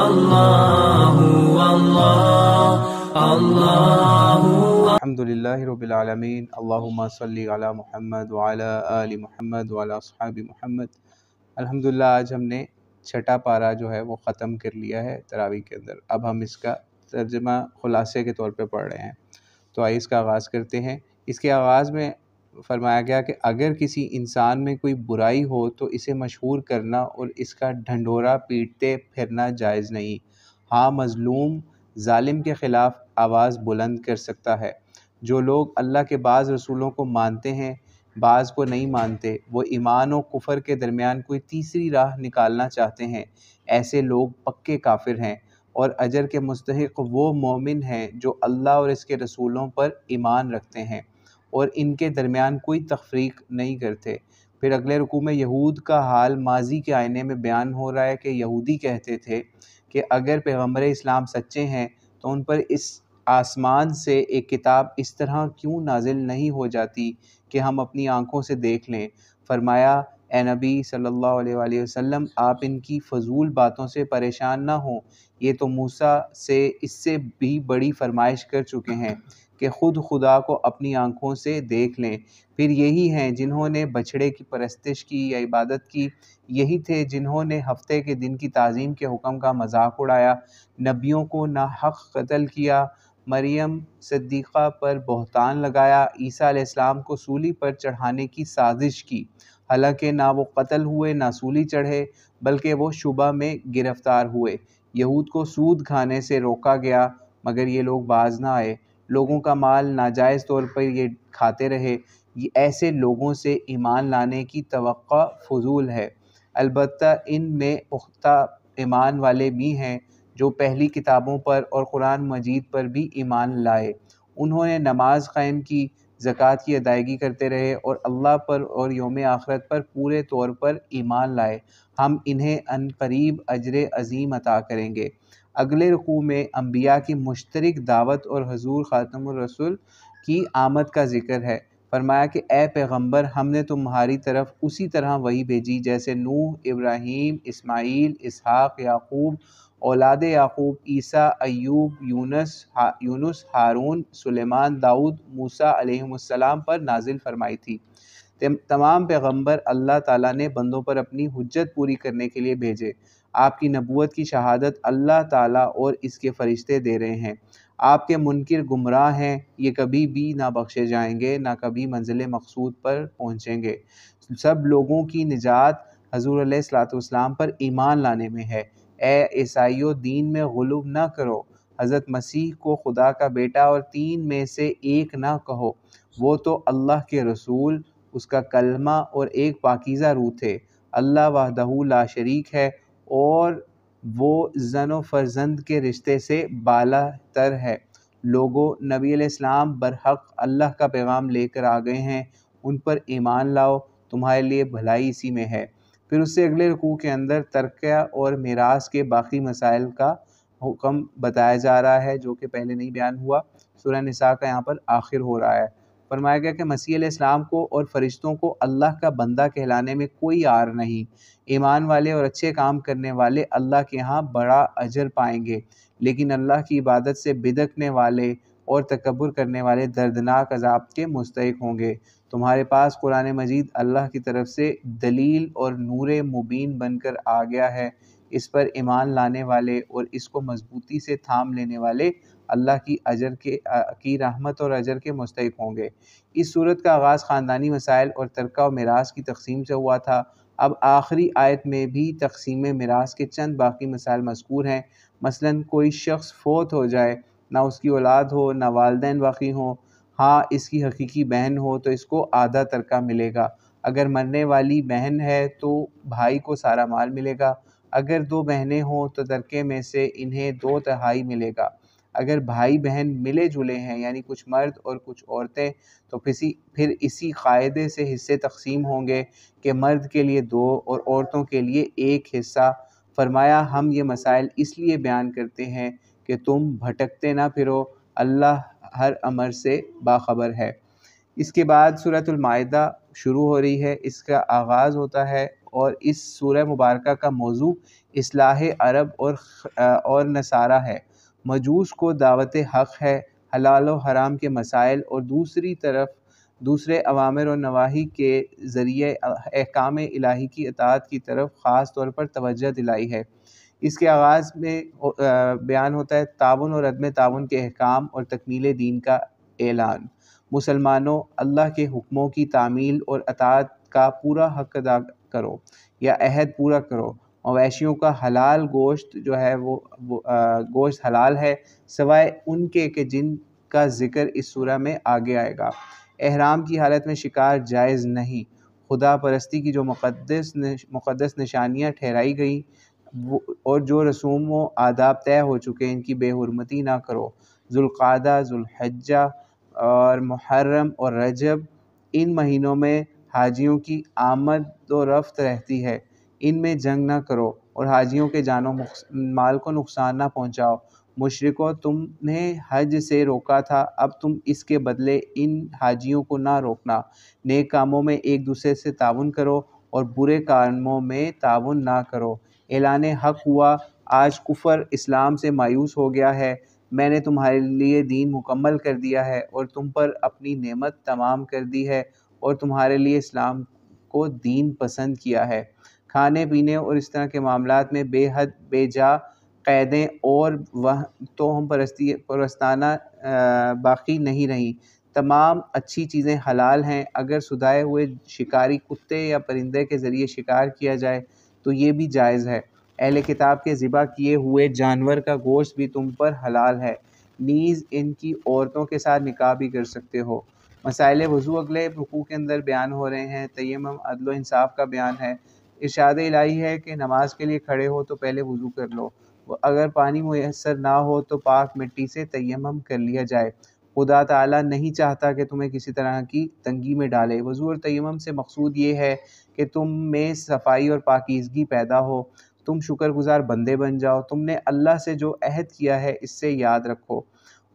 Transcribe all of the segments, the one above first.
اللہ اللہ الحمدللہ رب العالمین، اللہم صلی علی محمد وعلی آل محمد وعلی اصحاب محمد۔ الحمدللہ آج ہم نے چھٹا پارہ جو ہے وہ ختم کر لیا ہے تراویح کے اندر۔ اب ہم اس کا ترجمہ خلاصے کے طور پہ پڑھ رہے ہیں، تو آئیے اس کا آغاز کرتے ہیں۔ اس کے آغاز میں فرمایا گیا کہ اگر کسی انسان میں کوئی برائی ہو تو اسے مشہور کرنا اور اس کا ڈھنڈورا پیٹتے پھرنا جائز نہیں۔ ہاں، مظلوم ظالم کے خلاف آواز بلند کر سکتا ہے۔ جو لوگ اللہ کے بعض رسولوں کو مانتے ہیں، بعض کو نہیں مانتے، وہ ایمان و کفر کے درمیان کوئی تیسری راہ نکالنا چاہتے ہیں، ایسے لوگ پکے کافر ہیں، اور اجر کے مستحق وہ مومن ہیں جو اللہ اور اس کے رسولوں پر ایمان رکھتے ہیں اور ان کے درمیان کوئی تفریق نہیں کرتے۔ پھر اگلے رکوع میں یہود کا حال ماضی کے آئینے میں بیان ہو رہا ہے کہ یہودی کہتے تھے کہ اگر پیغمبر اسلام سچے ہیں تو ان پر اس آسمان سے ایک کتاب اس طرح کیوں نازل نہیں ہو جاتی کہ ہم اپنی آنکھوں سے دیکھ لیں۔ فرمایا، اے نبی صلی اللہ علیہ وآلہ وسلم، آپ ان کی فضول باتوں سے پریشان نہ ہوں، یہ تو موسیٰ سے اس سے بھی بڑی فرمائش کر چکے ہیں کہ خود خدا کو اپنی آنکھوں سے دیکھ لیں۔ پھر یہی ہیں جنہوں نے بچھڑے کی پرستش کی یا عبادت کی، یہی تھے جنہوں نے ہفتے کے دن کی تعظیم کے حکم کا مذاق اڑایا، نبیوں کو ناحق قتل کیا، مریم صدیقہ پر بہتان لگایا، عیسیٰ علیہ السلام کو سولی پر چڑھانے کی سازش کی، حالانکہ نہ وہ قتل ہوئے نہ سولی چڑھے بلکہ وہ شبہ میں گرفتار ہوئے۔ یہود کو سود کھانے سے روکا گیا مگر یہ لوگ باز نہ آئے، لوگوں کا مال ناجائز طور پر یہ کھاتے رہے۔ یہ ایسے لوگوں سے ایمان لانے کی توقع فضول ہے۔ البتہ ان میں پختہ ایمان والے بھی ہیں جو پہلی کتابوں پر اور قرآن مجید پر بھی ایمان لائے، انہوں نے نماز قائم کی، زکوٰۃ کی ادائیگی کرتے رہے اور اللہ پر اور یوم آخرت پر پورے طور پر ایمان لائے۔ ہم انہیں عنقریب اجر عظیم عطا کریں گے۔ اگلے رکوع میں انبیاء کی مشترک دعوت اور حضور خاتم الرسول کی آمد کا ذکر ہے۔ فرمایا کہ اے پیغمبر، ہم نے تمہاری طرف اسی طرح وحی بھیجی جیسے نوح، ابراہیم، اسماعیل، اسحاق، یعقوب، اولاد یعقوب، عیسیٰ، ایوب، یونس، ہارون، سلیمان، داؤد، موسیٰ علیہم السلام پر نازل فرمائی تھی۔ تمام پیغمبر اللہ تعالیٰ نے بندوں پر اپنی حجت پوری کرنے کے لیے بھیجے۔ آپ کی نبوت کی شہادت اللہ تعالیٰ اور اس کے فرشتے دے رہے ہیں۔ آپ کے منکر گمراہ ہیں، یہ کبھی بھی نہ بخشے جائیں گے، نہ کبھی منزل مقصود پر پہنچیں گے۔ سب لوگوں کی نجات حضور علیہ الصلوۃ والسلام پر ایمان لانے میں ہے۔ اے عیسائیو، دین میں غلو نہ کرو، حضرت مسیح کو خدا کا بیٹا اور تین میں سے ایک نہ کہو، وہ تو اللہ کے رسول، اس کا کلمہ اور ایک پاکیزہ روح تھے۔ اللہ وحدہ لا شریک ہے اور وہ زن و فرزند کے رشتے سے بالا تر ہے۔ لوگو، نبی علیہ السلام برحق اللہ کا پیغام لے کر آ گئے ہیں، ان پر ایمان لاؤ، تمہارے لیے بھلائی اسی میں ہے۔ پھر اس سے اگلے رکوع کے اندر ترکہ اور میراث کے باقی مسائل کا حکم بتایا جا رہا ہے جو کہ پہلے نہیں بیان ہوا۔ سورہ نساء کا یہاں پر آخر ہو رہا ہے۔ فرمایا گیا کہ مسیح علیہ السلام کو اور فرشتوں کو اللہ کا بندہ کہلانے میں کوئی عار نہیں۔ ایمان والے اور اچھے کام کرنے والے اللہ کے ہاں بڑا اجر پائیں گے، لیکن اللہ کی عبادت سے بدکنے والے اور تکبر کرنے والے دردناک عذاب کے مستحق ہوں گے۔ تمہارے پاس قرآن مجید اللہ کی طرف سے دلیل اور نور مبین بن کر آ گیا ہے، اس پر ایمان لانے والے اور اس کو مضبوطی سے تھام لینے والے اللہ کی رحمت اور اجر کے مستحق ہوں گے۔ اس صورت کا آغاز خاندانی مسائل اور ترکہ و میراث کی تقسیم سے ہوا تھا۔ اب آخری آیت میں بھی تقسیم میراث کے چند باقی مسائل مذکور ہیں۔ مثلاً کوئی شخص فوت ہو جائے، نہ اس کی اولاد ہو نہ والدین باقی ہوں، ہاں اس کی حقیقی بہن ہو تو اس کو آدھا ترکہ ملے گا، اگر مرنے والی بہن ہے تو بھائی کو سارا مال ملے گا، اگر دو بہنیں ہوں تو ترکے میں سے انہیں 2/3 ملے گا، اگر بھائی بہن ملے جلے ہیں یعنی کچھ مرد اور کچھ عورتیں تو پھر اسی قاعدے سے حصے تقسیم ہوں گے کہ مرد کے لیے 2 اور عورتوں کے لیے 1 حصہ۔ فرمایا، ہم یہ مسائل اس لیے بیان کرتے ہیں کہ تم بھٹکتے نہ پھرو، اللہ ہر امر سے باخبر ہے۔ اس کے بعد سورۃ المائدہ شروع ہو رہی ہے، اس کا آغاز ہوتا ہے اور اس سورہ مبارکہ کا موضوع اصلاح عرب اور نصارہ ہے۔ مجوس کو دعوت حق ہے، حلال و حرام کے مسائل، اور دوسری طرف دوسرے اوامر و نواہی کے ذریعے احکام الہی کی اطاعت کی طرف خاص طور پر توجہ دلائی ہے۔ اس کے آغاز میں بیان ہوتا ہے تعاون اور عدم تعاون کے احکام اور تکمیل دین کا اعلان۔ مسلمانوں، اللہ کے حکموں کی تعمیل اور اطاعت کا پورا حق ادا کرو یا عہد پورا کرو۔ مویشیوں کا حلال گوشت جو ہے وہ گوشت حلال ہے سوائے ان کے کہ جن کا ذکر اس سورہ میں آگے آئے گا۔ احرام کی حالت میں شکار جائز نہیں۔ خدا پرستی کی جو مقدس نشانیاں ٹھہرائی گئیں اور جو رسوم و آداب طے ہو چکے ان کی بے حرمتی نہ کرو۔ ذوالقعدہ، ذوالحجہ اور محرم اور رجب ان مہینوں میں حاجیوں کی آمد و رفت رہتی ہے، ان میں جنگ نہ کرو اور حاجیوں کے جان و مال کو نقصان نہ پہنچاؤ۔ مشرکو، تم نے حج سے روکا تھا، اب تم اس کے بدلے ان حاجیوں کو نہ روکنا۔ نیک کاموں میں ایک دوسرے سے تعاون کرو اور برے کاموں میں تعاون نہ کرو۔ اعلان حق ہوا، آج کفر اسلام سے مایوس ہو گیا ہے۔ میں نے تمہارے لیے دین مکمل کر دیا ہے اور تم پر اپنی نعمت تمام کر دی ہے اور تمہارے لیے اسلام کو دین پسند کیا ہے۔ کھانے پینے اور اس طرح کے معاملات میں بے حد بے جا قیدیں اور توہم پرستانہ باقی نہیں رہیں۔ تمام اچھی چیزیں حلال ہیں، اگر سدھائے ہوئے شکاری کتے یا پرندے کے ذریعے شکار کیا جائے تو یہ بھی جائز ہے۔ اہل کتاب کے ذبح کیے ہوئے جانور کا گوشت بھی تم پر حلال ہے، نیز ان کی عورتوں کے ساتھ نکاح بھی کر سکتے ہو۔ مسائل وضو اگلے رکوع کے اندر بیان ہو رہے ہیں۔ تیمم عدل و انصاف کا بیان ہے۔ ارشاد الہی ہے کہ نماز کے لیے کھڑے ہو تو پہلے وضو کر لو، اگر پانی میسر نہ ہو تو پاک مٹی سے تیمم کر لیا جائے۔ خدا تعالیٰ نہیں چاہتا کہ تمہیں کسی طرح کی تنگی میں ڈالے۔ وضو اور تیمم سے مقصود یہ ہے کہ تم میں صفائی اور پاکیزگی پیدا ہو، تم شکر گزار بندے بن جاؤ، تم نے اللہ سے جو عہد کیا ہے اس سے یاد رکھو،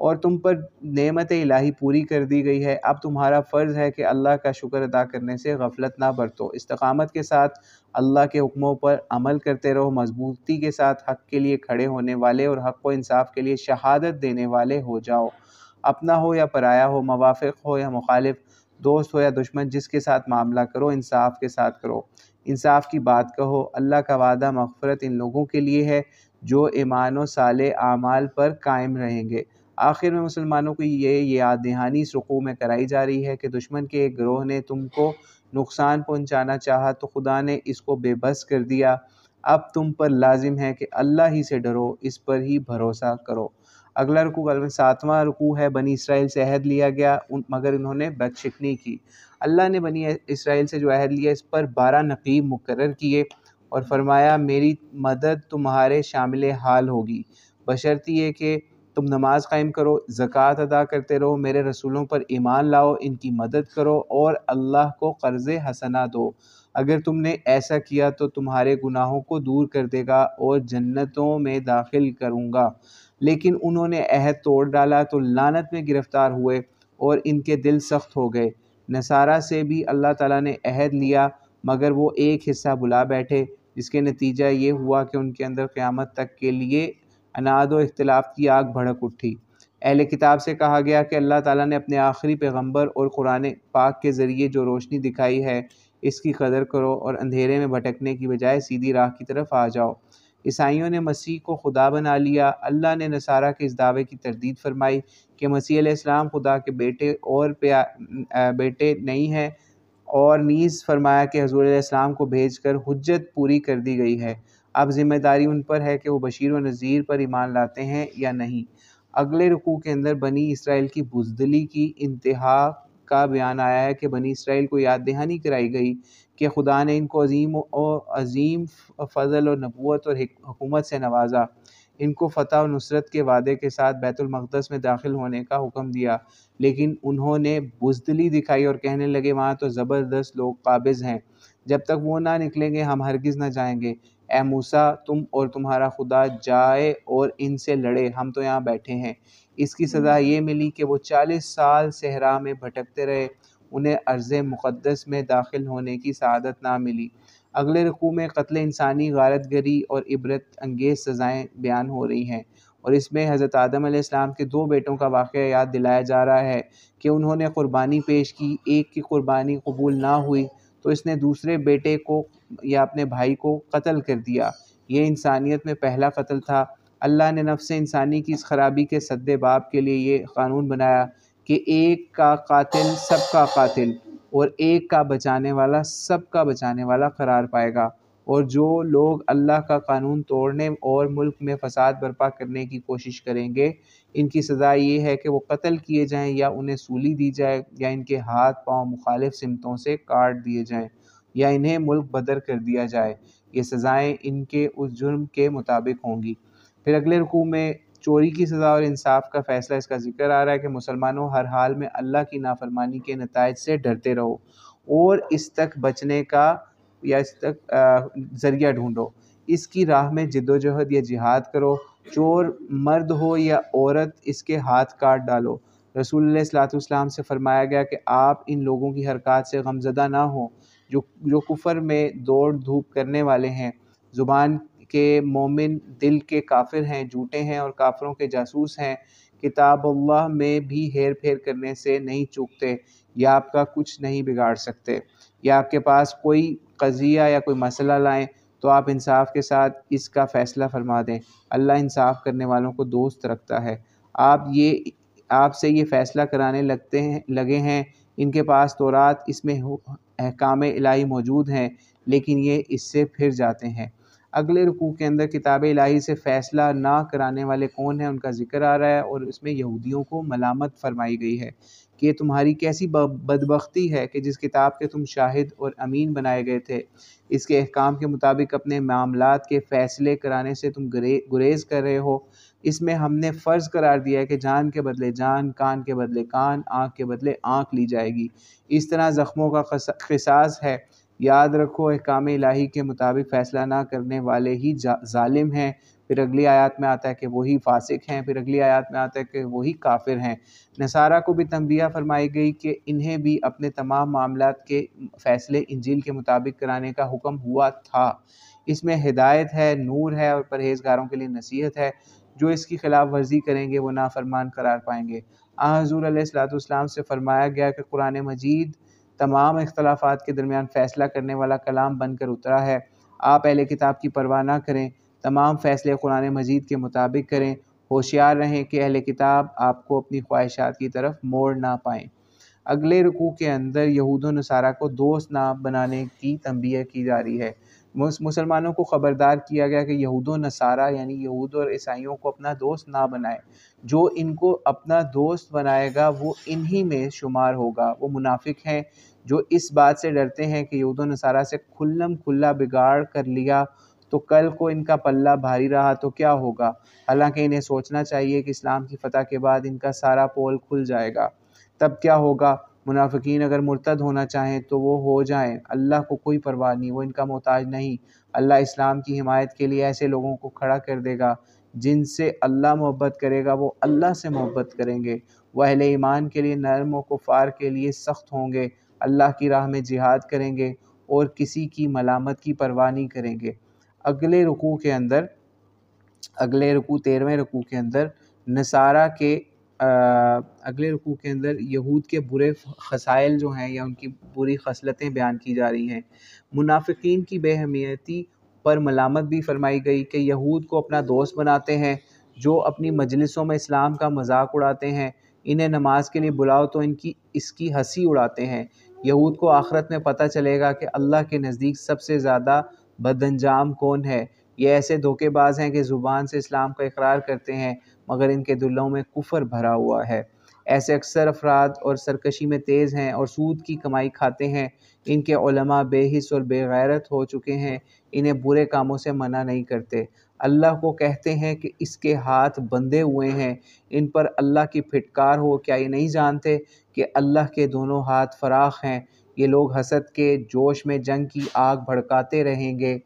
اور تم پر نعمت الہی پوری کر دی گئی ہے۔ اب تمہارا فرض ہے کہ اللہ کا شکر ادا کرنے سے غفلت نہ برتو۔ استقامت کے ساتھ اللہ کے حکموں پر عمل کرتے رہو، مضبوطی کے ساتھ حق کے لیے کھڑے ہونے والے اور حق و انصاف کے لیے شہادت دینے والے ہو جاؤ۔ اپنا ہو یا پرایا ہو، موافق ہو یا مخالف، دوست ہو یا دشمن، جس کے ساتھ معاملہ کرو انصاف کے ساتھ کرو، انصاف کی بات کہو۔ اللہ کا وعدہ مغفرت ان لوگوں کے لیے ہے جو ایمان و صالح اعمال پر قائم رہیں گے۔ آخر میں مسلمانوں کو یہ یاد دہانی اس رکوع میں کرائی جا رہی ہے کہ دشمن کے ایک گروہ نے تم کو نقصان پہنچانا چاہا تو خدا نے اس کو بے بس کر دیا۔ اب تم پر لازم ہے کہ اللہ ہی سے ڈرو، اس پر ہی بھروسہ کرو۔ اگلا رکوع 7واں رکوع ہے۔ بنی اسرائیل سے عہد لیا گیا مگر انہوں نے بد شکنی کی۔ اللہ نے بنی اسرائیل سے جو عہد لیا اس پر 12 نقیب مقرر کیے اور فرمایا میری مدد تمہارے شامل حال ہوگی، بشرط یہ کہ تم نماز قائم کرو، زکوٰۃ ادا کرتے رہو، میرے رسولوں پر ایمان لاؤ، ان کی مدد کرو اور اللہ کو قرض حسنہ دو۔ اگر تم نے ایسا کیا تو تمہارے گناہوں کو دور کر دے گا اور جنتوں میں داخل کروں گا۔ لیکن انہوں نے عہد توڑ ڈالا تو لعنت میں گرفتار ہوئے اور ان کے دل سخت ہو گئے۔ نصارہ سے بھی اللہ تعالیٰ نے عہد لیا مگر وہ ایک حصہ بھلا بیٹھے، جس کے نتیجہ یہ ہوا کہ ان کے اندر قیامت تک کے لیے عناد و اختلاف کی آگ بھڑک اٹھی۔ اہل کتاب سے کہا گیا کہ اللہ تعالیٰ نے اپنے آخری پیغمبر اور قرآن پاک کے ذریعے جو روشنی دکھائی ہے اس کی قدر کرو اور اندھیرے میں بھٹکنے کی بجائے سیدھی راہ کی طرف آ جاؤ۔ عیسائیوں نے مسیح کو خدا بنا لیا۔ اللہ نے نصارہ کے اس دعوے کی تردید فرمائی کہ مسیح علیہ السلام خدا کے بیٹے نہیں ہیں، اور نیز فرمایا کہ حضور علیہ السلام کو بھیج کر حجت پوری کر دی گئی ہے، اب ذمہ داری ان پر ہے کہ وہ بشیر و نذیر پر ایمان لاتے ہیں یا نہیں۔ اگلے رکوع کے اندر بنی اسرائیل کی بزدلی کی انتہا کا بیان آیا ہے کہ بنی اسرائیل کو یاد دہانی کرائی گئی کہ خدا نے ان کو عظیم فضل اور نبوت اور حکومت سے نوازا، ان کو فتح و نصرت کے وعدے کے ساتھ بیت المقدس میں داخل ہونے کا حکم دیا، لیکن انہوں نے بزدلی دکھائی اور کہنے لگے وہاں تو زبردست لوگ قابض ہیں، جب تک وہ نہ نکلیں گے ہم ہرگز نہ جائیں گے۔ اے موسیٰ، تم اور تمہارا خدا جائے اور ان سے لڑے، ہم تو یہاں بیٹھے ہیں۔ اس کی سزا یہ ملی کہ وہ 40 سال صحرا میں بھٹکتے رہے، انہیں ارض مقدس میں داخل ہونے کی سعادت نہ ملی۔ اگلے رکوع میں قتل انسانی، غارت گری اور عبرت انگیز سزائیں بیان ہو رہی ہیں، اور اس میں حضرت آدم علیہ السلام کے 2 بیٹوں کا واقعہ یاد دلایا جا رہا ہے کہ انہوں نے قربانی پیش کی، ایک کی قربانی قبول نہ ہوئی تو اس نے دوسرے بیٹے کو یا اپنے بھائی کو قتل کر دیا۔ یہ انسانیت میں پہلا قتل تھا۔ اللہ نے نفس انسانی کی اس خرابی کے سد باب کے لیے یہ قانون بنایا کہ ایک کا قاتل سب کا قاتل اور ایک کا بچانے والا سب کا بچانے والا قرار پائے گا، اور جو لوگ اللہ کا قانون توڑنے اور ملک میں فساد برپا کرنے کی کوشش کریں گے، ان کی سزا یہ ہے کہ وہ قتل کیے جائیں یا انہیں سولی دی جائے یا ان کے ہاتھ پاؤں مخالف سمتوں سے کاٹ دیے جائیں یا انہیں ملک بدر کر دیا جائے۔ یہ سزائیں ان کے اس جرم کے مطابق ہوں گی۔ پھر اگلے رکوع میں چوری کی سزا اور انصاف کا فیصلہ، اس کا ذکر آ رہا ہے کہ مسلمانوں ہر حال میں اللہ کی نافرمانی کے نتائج سے ڈرتے رہو اور اس تک بچنے کا یا اس تک ذریعہ ڈھونڈو، اس کی راہ میں جد و جہد یا جہاد کرو، چور مرد ہو یا عورت اس کے ہاتھ کاٹ ڈالو۔ رسول اللہ صلی اللہ علیہ وسلم سے فرمایا گیا کہ آپ ان لوگوں کی حرکات سے غمزدہ نہ ہوں جو کفر میں دوڑ دھوپ کرنے والے ہیں، زبان کے مومن دل کے کافر ہیں، جھوٹے ہیں اور کافروں کے جاسوس ہیں، کتاب اللہ میں بھی ہیر پھیر کرنے سے نہیں چوکتے یا آپ کا کچھ نہیں بگاڑ سکتے، یا آپ کے پاس کوئی قضیہ یا کوئی مسئلہ لائیں تو آپ انصاف کے ساتھ اس کا فیصلہ فرما دیں۔ اللہ انصاف کرنے والوں کو دوست رکھتا ہے۔ آپ سے یہ فیصلہ کرانے لگے ہیں، ان کے پاس تورات، اس میں احکام الہی موجود ہیں، لیکن یہ اس سے پھر جاتے ہیں۔ اگلے رکوع کے اندر کتاب الہی سے فیصلہ نہ کرانے والے کون ہیں ان کا ذکر آ رہا ہے، اور اس میں یہودیوں کو ملامت فرمائی گئی ہے کہ تمہاری کیسی بدبختی ہے کہ جس کتاب کے تم شاہد اور امین بنائے گئے تھے، اس کے احکام کے مطابق اپنے معاملات کے فیصلے کرانے سے تم گریز کر رہے ہو۔ اس میں ہم نے فرض قرار دیا ہے کہ جان کے بدلے جان، کان کے بدلے کان، آنکھ کے بدلے آنکھ لی جائے گی، اس طرح زخموں کا قصاص ہے۔ یاد رکھو احکام الہی کے مطابق فیصلہ نہ کرنے والے ہی ظالم ہیں۔ پھر اگلی آیات میں آتا ہے کہ وہی فاسق ہیں، پھر اگلی آیات میں آتا ہے کہ وہی کافر ہیں۔ نصارہ کو بھی تنبیہ فرمائی گئی کہ انہیں بھی اپنے تمام معاملات کے فیصلے انجیل کے مطابق کرانے کا حکم ہوا تھا۔ اس میں ہدایت ہے، نور ہے اور پرہیزگاروں کے لیے نصیحت ہے۔ جو اس کی خلاف ورزی کریں گے وہ نافرمان قرار پائیں گے۔ حضور علیہ الصلوۃ والسلام سے فرمایا گیا کہ قرآن مجید تمام اختلافات کے درمیان فیصلہ کرنے والا کلام بن کر اترا ہے۔ آپ اہل کتاب کی پرواہ نہ کریں، تمام فیصلے قرآن مجید کے مطابق کریں، ہوشیار رہیں کہ اہل کتاب آپ کو اپنی خواہشات کی طرف موڑ نہ پائیں۔ اگلے رکوع کے اندر یہود و نصارہ کو دوست نہ بنانے کی تنبیہ کی جا رہی ہے۔ مسلمانوں کو خبردار کیا گیا کہ یہود و نصارہ یعنی یہود اور عیسائیوں کو اپنا دوست نہ بنائے، جو ان کو اپنا دوست بنائے گا وہ انہی میں شمار ہوگا۔ وہ منافق ہیں جو اس بات سے ڈرتے ہیں کہ یہود و نصارہ سے کھلم کھلا بگاڑ کر لیا تو کل کو ان کا پلہ بھاری رہا تو کیا ہوگا، حالانکہ انہیں سوچنا چاہیے کہ اسلام کی فتح کے بعد ان کا سارا پول کھل جائے گا۔ تب کیا ہوگا؟ منافقین اگر مرتد ہونا چاہیں تو وہ ہو جائیں، اللہ کو کوئی پرواہ نہیں، وہ ان کا محتاج نہیں۔ اللہ اسلام کی حمایت کے لیے ایسے لوگوں کو کھڑا کر دے گا جن سے اللہ محبت کرے گا، وہ اللہ سے محبت کریں گے، وہ اہل ایمان کے لیے نرم و کفار کے لیے سخت ہوں گے، اللہ کی راہ میں جہاد کریں گے اور کسی کی ملامت کی پرواہ نہیں کریں گے۔ اگلے رکوع 13ویں رکوع کے اندر نصارہ کے اگلے رکوع کے اندر یہود کے برے خصائل جو ہیں یا ان کی بری خصلتیں بیان کی جا رہی ہیں۔ منافقین کی بے اہمیتی پر ملامت بھی فرمائی گئی کہ یہود کو اپنا دوست بناتے ہیں، جو اپنی مجلسوں میں اسلام کا مذاق اڑاتے ہیں، انہیں نماز کے لیے بلاؤ تو اس کی ہنسی اڑاتے ہیں۔ یہود کو آخرت میں پتہ چلے گا کہ اللہ کے نزدیک سب سے زیادہ بد انجام کون ہے۔ یہ ایسے دھوکے باز ہیں کہ زبان سے اسلام کا اقرار کرتے ہیں مگر ان کے دلوں میں کفر بھرا ہوا ہے۔ ایسے اکثر افراد اور سرکشی میں تیز ہیں اور سود کی کمائی کھاتے ہیں۔ ان کے علماء بے حس اور بے غیرت ہو چکے ہیں، انہیں برے کاموں سے منع نہیں کرتے۔ اللہ کو کہتے ہیں کہ اس کے ہاتھ بندھے ہوئے ہیں، ان پر اللہ کی پھٹکار ہو، کیا یہ نہیں جانتے کہ اللہ کے دونوں ہاتھ فراخ ہیں؟ یہ لوگ حسد کے جوش میں جنگ کی آگ بھڑکاتے رہیں گے،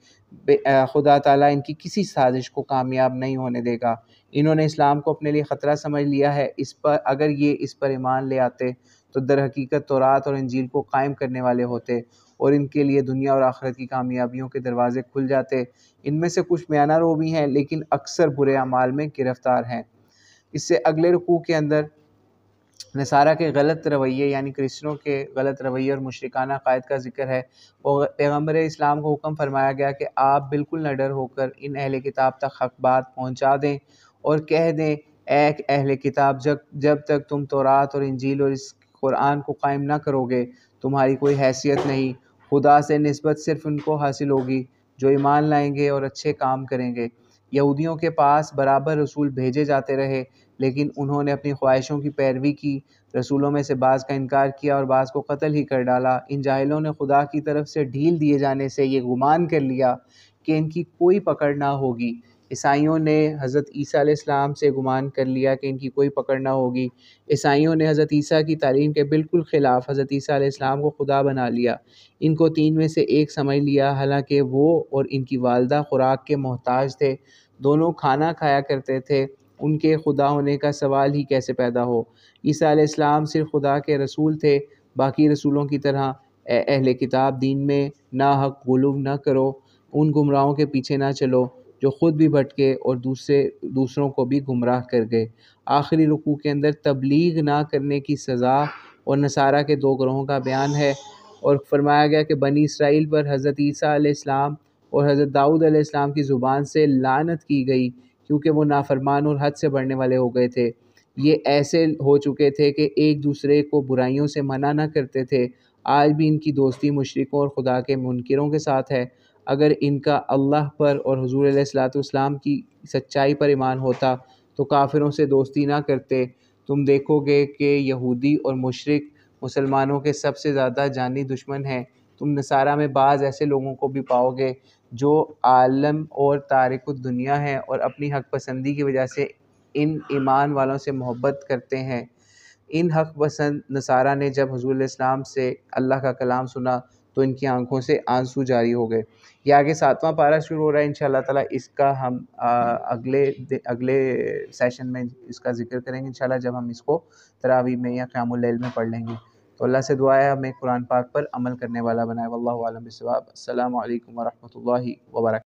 خدا تعالیٰ ان کی کسی سازش کو کامیاب نہیں ہونے دے گا۔ انہوں نے اسلام کو اپنے لیے خطرہ سمجھ لیا ہے، اگر یہ اس پر ایمان لے آتے تو در حقیقت تورات اور انجیل کو قائم کرنے والے ہوتے اور ان کے لیے دنیا اور آخرت کی کامیابیوں کے دروازے کھل جاتے۔ ان میں سے کچھ میانہ رو بھی ہیں لیکن اکثر برے اعمال میں گرفتار ہیں۔ اس سے اگلے رکوع کے اندر نصارہ کے غلط رویے یعنی کرسچنوں کے غلط رویے اور مشرکانہ عقائد کا ذکر ہے۔ اور پیغمبر اسلام کو حکم فرمایا گیا کہ آپ بالکل نڈر ہو کر ان اہل کتاب تک حق بات پہنچا دیں اور کہہ دیں اے اہل کتاب جب تک تم تورات اور انجیل اور اس قرآن کو قائم نہ کرو گے تمہاری کوئی حیثیت نہیں، خدا سے نسبت صرف ان کو حاصل ہوگی جو ایمان لائیں گے اور اچھے کام کریں گے۔ یہودیوں کے پاس برابر رسول بھیجے جاتے رہے لیکن انہوں نے اپنی خواہشوں کی پیروی کی، رسولوں میں سے بعض کا انکار کیا اور بعض کو قتل ہی کر ڈالا۔ ان جاہلوں نے خدا کی طرف سے ڈھیل دیے جانے سے یہ گمان کر لیا کہ ان کی کوئی پکڑ نہ ہوگی۔ عیسائیوں نے حضرت عیسیٰ علیہ السلام سے گمان کر لیا کہ ان کی کوئی پکڑ نہ ہوگی۔ عیسائیوں نے حضرت عیسیٰ کی تعلیم کے بالکل خلاف حضرت عیسیٰ علیہ السلام کو خدا بنا لیا، ان کو تین میں سے ایک سمجھ لیا، حالانکہ وہ اور ان کی والدہ خوراک کے محتاج تھے، دونوں کھانا کھایا کرتے تھے، ان کے خدا ہونے کا سوال ہی کیسے پیدا ہو۔ عیسیٰ علیہ السلام صرف خدا کے رسول تھے، باقی رسولوں کی طرح اے اہل کتاب دین میں ناحق غلو نہ کرو، ان گمراہوں کے پیچھے نہ چلو جو خود بھی بھٹکے اور دوسروں کو بھی گمراہ کر گئے۔ آخری رکوع کے اندر تبلیغ نہ کرنے کی سزا اور نصارہ کے دو گروہوں کا بیان ہے، اور فرمایا گیا کہ بنی اسرائیل پر حضرت عیسیٰ علیہ السلام اور حضرت داؤد علیہ السلام کی زبان سے لعنت کی گئی کیونکہ وہ نافرمان اور حد سے بڑھنے والے ہو گئے تھے۔ یہ ایسے ہو چکے تھے کہ ایک دوسرے کو برائیوں سے منع نہ کرتے تھے۔ آج بھی ان کی دوستی مشرکوں اور خدا کے منکروں کے ساتھ ہے۔ اگر ان کا اللہ پر اور حضور علیہ الصلوۃ والسلام کی سچائی پر ایمان ہوتا تو کافروں سے دوستی نہ کرتے۔ تم دیکھو گے کہ یہودی اور مشرک مسلمانوں کے سب سے زیادہ جانی دشمن ہیں۔ تم نصارہ میں بعض ایسے لوگوں کو بھی پاؤ گے جو عالم اور تارک الدنیا ہیں اور اپنی حق پسندی کی وجہ سے ان ایمان والوں سے محبت کرتے ہیں۔ ان حق پسند نصارہ نے جب حضور علیہ السلام سے اللہ کا کلام سنا تو ان کی آنکھوں سے آنسو جاری ہو گئے۔ یہ آگے 7واں پارہ شروع ہو رہا ہے، انشاءاللہ تعالیٰ اس کا ہم اگلے سیشن میں اس کا ذکر کریں گے انشاءاللہ، جب ہم اس کو تراویح میں یا قیام اللیل میں پڑھ لیں گے۔ تو اللہ سے دعا ہے ہمیں قرآن پاک پر عمل کرنے والا بنائے۔ واللہ اعلم بالصواب۔ السلام علیکم ورحمۃ اللہ وبرکاتہ۔